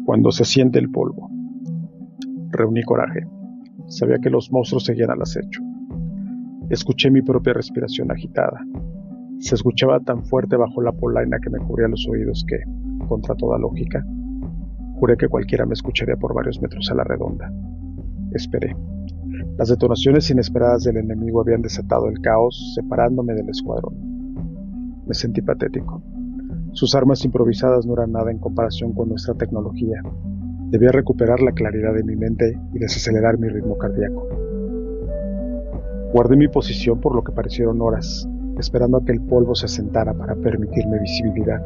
Cuando se siente el polvo. Reuní coraje. Sabía que los monstruos seguían al acecho. Escuché mi propia respiración agitada. Se escuchaba tan fuerte bajo la polaina que me cubría los oídos que, contra toda lógica, juré que cualquiera me escucharía por varios metros a la redonda. Esperé. Las detonaciones inesperadas del enemigo habían desatado el caos, separándome del escuadrón. Me sentí patético. Sus armas improvisadas no eran nada en comparación con nuestra tecnología. Debía recuperar la claridad de mi mente y desacelerar mi ritmo cardíaco. Guardé mi posición por lo que parecieron horas, esperando a que el polvo se asentara para permitirme visibilidad.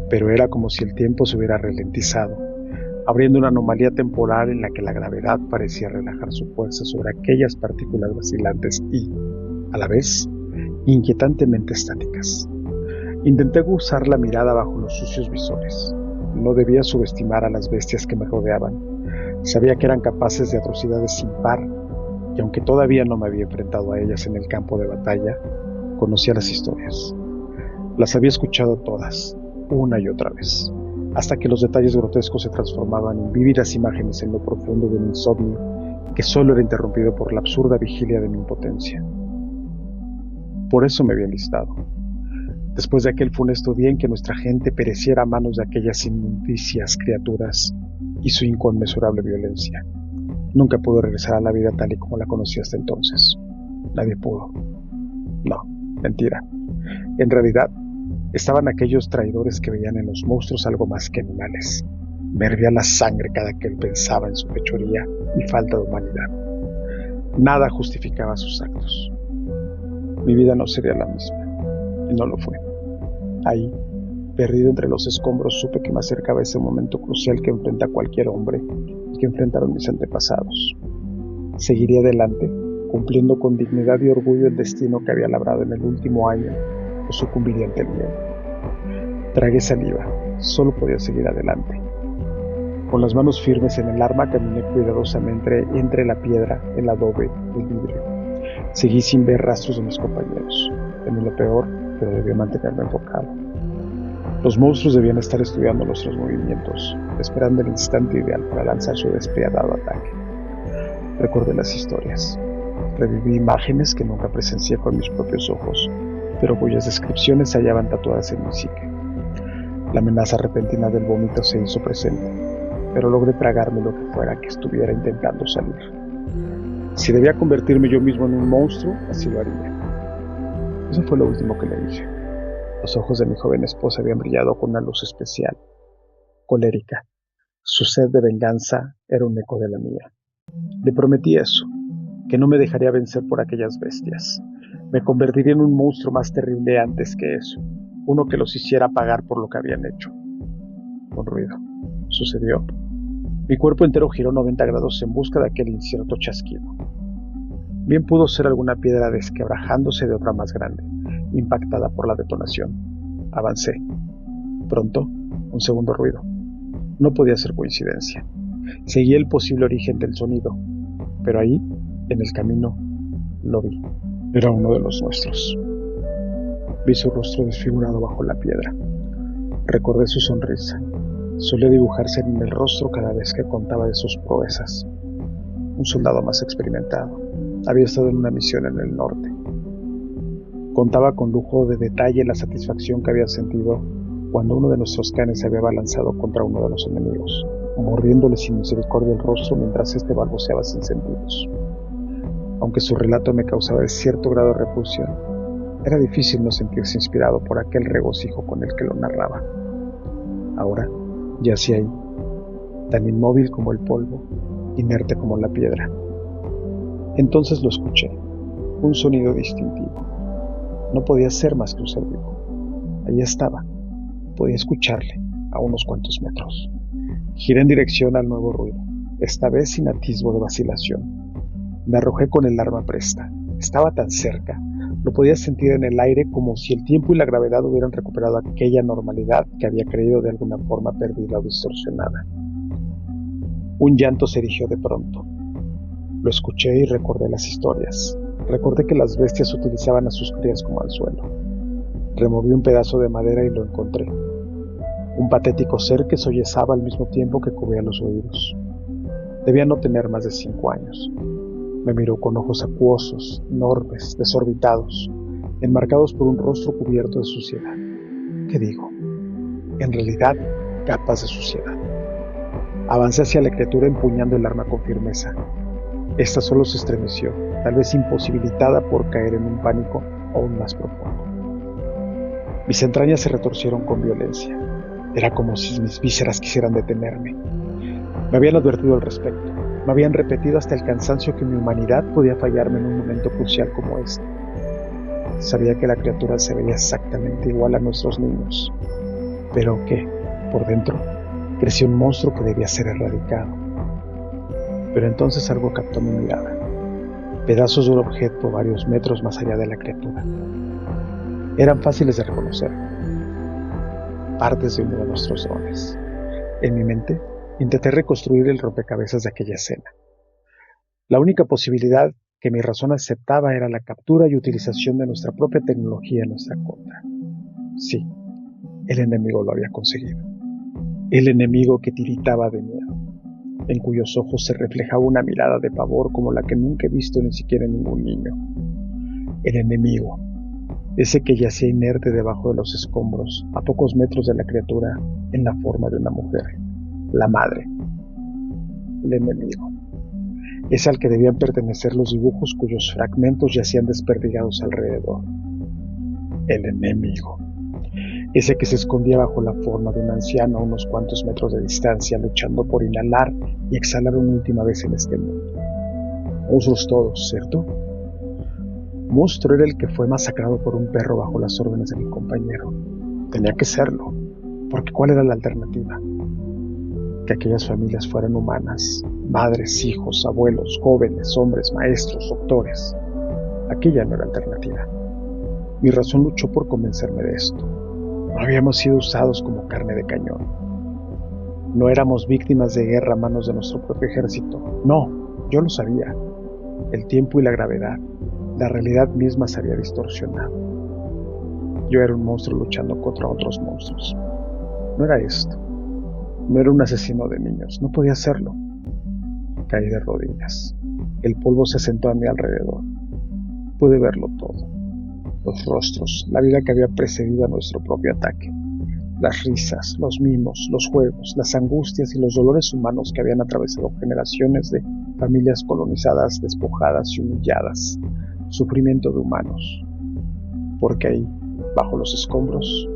Pero era como si el tiempo se hubiera ralentizado, abriendo una anomalía temporal en la que la gravedad parecía relajar su fuerza sobre aquellas partículas vacilantes y, a la vez, inquietantemente estáticas. Intenté gozar la mirada bajo los sucios visores. No debía subestimar a las bestias que me rodeaban. Sabía que eran capaces de atrocidades sin par, y aunque todavía no me había enfrentado a ellas en el campo de batalla, conocía las historias. Las había escuchado todas, una y otra vez, hasta que los detalles grotescos se transformaban en vívidas imágenes en lo profundo de mi insomnio, que solo era interrumpido por la absurda vigilia de mi impotencia. Por eso me había enlistado. Después de aquel funesto día en que nuestra gente pereciera a manos de aquellas inmundicias criaturas y su inconmensurable violencia, nunca pude regresar a la vida tal y como la conocí hasta entonces. Nadie pudo. No, mentira. En realidad, estaban aquellos traidores que veían en los monstruos algo más que animales. Me hervía la sangre cada que él pensaba en su fechoría y falta de humanidad. Nada justificaba sus actos. Mi vida no sería la misma, y no lo fue. Ahí, perdido entre los escombros, supe que me acercaba ese momento crucial que enfrenta cualquier hombre y que enfrentaron mis antepasados. Seguiría adelante, cumpliendo con dignidad y orgullo el destino que había labrado en el último año, o sucumbiría ante el miedo. Tragué saliva, solo podía seguir adelante. Con las manos firmes en el arma caminé cuidadosamente entre la piedra, el adobe, el vidrio. Seguí sin ver rastros de mis compañeros. Temí lo peor, pero debía mantenerme enfocado. Los monstruos debían estar estudiando nuestros movimientos, esperando el instante ideal para lanzar su despiadado ataque. Recordé las historias. Reviví imágenes que nunca presencié con mis propios ojos, pero cuyas descripciones se hallaban tatuadas en mi psique. La amenaza repentina del vómito se hizo presente, pero logré tragarme lo que fuera que estuviera intentando salir. Si debía convertirme yo mismo en un monstruo, así lo haría. Eso fue lo último que le dije. Los ojos de mi joven esposa habían brillado con una luz especial, colérica. Su sed de venganza era un eco de la mía. Le prometí eso, que no me dejaría vencer por aquellas bestias. Me convertiría en un monstruo más terrible antes que eso, uno que los hiciera pagar por lo que habían hecho. Un ruido. Sucedió. Mi cuerpo entero giró 90 grados en busca de aquel incierto chasquido. Bien pudo ser alguna piedra desquebrajándose de otra más grande, impactada por la detonación. Avancé. Pronto, un segundo ruido. No podía ser coincidencia. Seguí el posible origen del sonido, pero ahí, en el camino, lo vi. Era uno de los nuestros. Vi su rostro desfigurado bajo la piedra. Recordé su sonrisa. Solía dibujarse en el rostro cada vez que contaba de sus proezas. Un soldado más experimentado. Había estado en una misión en el norte. Contaba con lujo de detalle la satisfacción que había sentido cuando uno de nuestros canes se había balanzado contra uno de los enemigos, mordiéndole sin misericordia el rostro mientras éste balbuceaba sin sentidos. Aunque su relato me causaba cierto grado de repulsión, era difícil no sentirse inspirado por aquel regocijo con el que lo narraba. Ahora, yacía ahí, tan inmóvil como el polvo, inerte como la piedra. Entonces lo escuché, un sonido distintivo. No podía ser más que un ser vivo. Allí estaba, podía escucharle, a unos cuantos metros. Giré en dirección al nuevo ruido, esta vez sin atisbo de vacilación. Me arrojé con el arma presta. Estaba tan cerca, lo podía sentir en el aire como si el tiempo y la gravedad hubieran recuperado aquella normalidad que había creído de alguna forma perdida o distorsionada. Un llanto se erigió de pronto. Lo escuché y recordé las historias. Recordé que las bestias utilizaban a sus crías como anzuelo. Removí un pedazo de madera y lo encontré. un patético ser que sollozaba al mismo tiempo que cubría los oídos. Debía no tener más de 5 años. Me miró con ojos acuosos, enormes, desorbitados, enmarcados por un rostro cubierto de suciedad. ¿Qué digo? En realidad, capas de suciedad. Avancé hacia la criatura empuñando el arma con firmeza. Esta solo se estremeció, tal vez imposibilitada por caer en un pánico aún más profundo. Mis entrañas se retorcieron con violencia. Era como si mis vísceras quisieran detenerme. Me habían advertido al respecto. Me habían repetido hasta el cansancio que mi humanidad podía fallarme en un momento crucial como este. Sabía que la criatura se veía exactamente igual a nuestros niños, pero que, por dentro, creció un monstruo que debía ser erradicado. Pero entonces algo captó mi mirada. Pedazos de un objeto varios metros más allá de la criatura. Eran fáciles de reconocer. Partes de uno de nuestros drones. En mi mente, intenté reconstruir el rompecabezas de aquella escena. La única posibilidad que mi razón aceptaba era la captura y utilización de nuestra propia tecnología en nuestra contra. Sí, el enemigo lo había conseguido. El enemigo que tiritaba de miedo, en cuyos ojos se reflejaba una mirada de pavor como la que nunca he visto ni siquiera en ningún niño. El enemigo, ese que yacía inerte debajo de los escombros, a pocos metros de la criatura, en la forma de una mujer, la madre. El enemigo, ese al que debían pertenecer los dibujos cuyos fragmentos yacían desperdigados alrededor. El enemigo, ese que se escondía bajo la forma de un anciano a unos cuantos metros de distancia, luchando por inhalar y exhalar una última vez en este mundo. Monstruos todos, ¿cierto? Monstruo era el que fue masacrado por un perro bajo las órdenes de mi compañero. Tenía que serlo, porque ¿cuál era la alternativa? Que aquellas familias fueran humanas, madres, hijos, abuelos, jóvenes, hombres, maestros, doctores. Aquella no era alternativa. Mi razón luchó por convencerme de esto. No habíamos sido usados como carne de cañón. No éramos víctimas de guerra a manos de nuestro propio ejército. No, yo lo sabía. El tiempo y la gravedad, la realidad misma se había distorsionado. Yo era un monstruo luchando contra otros monstruos. No era esto. No era un asesino de niños. No podía serlo. Caí de rodillas. El polvo se sentó a mi alrededor. Pude verlo todo. Los rostros, la vida que había precedido a nuestro propio ataque. Las risas, los mimos, los juegos, las angustias y los dolores humanos que habían atravesado generaciones de familias colonizadas, despojadas y humilladas. Sufrimiento de humanos. Porque ahí, bajo los escombros,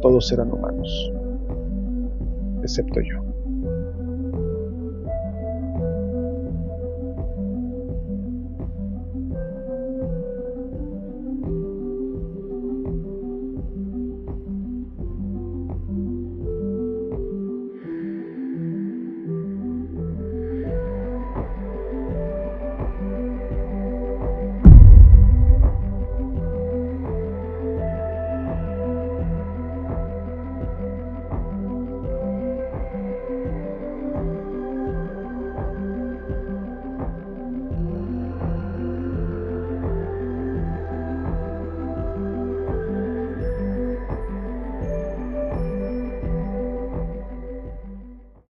todos eran humanos. Excepto yo.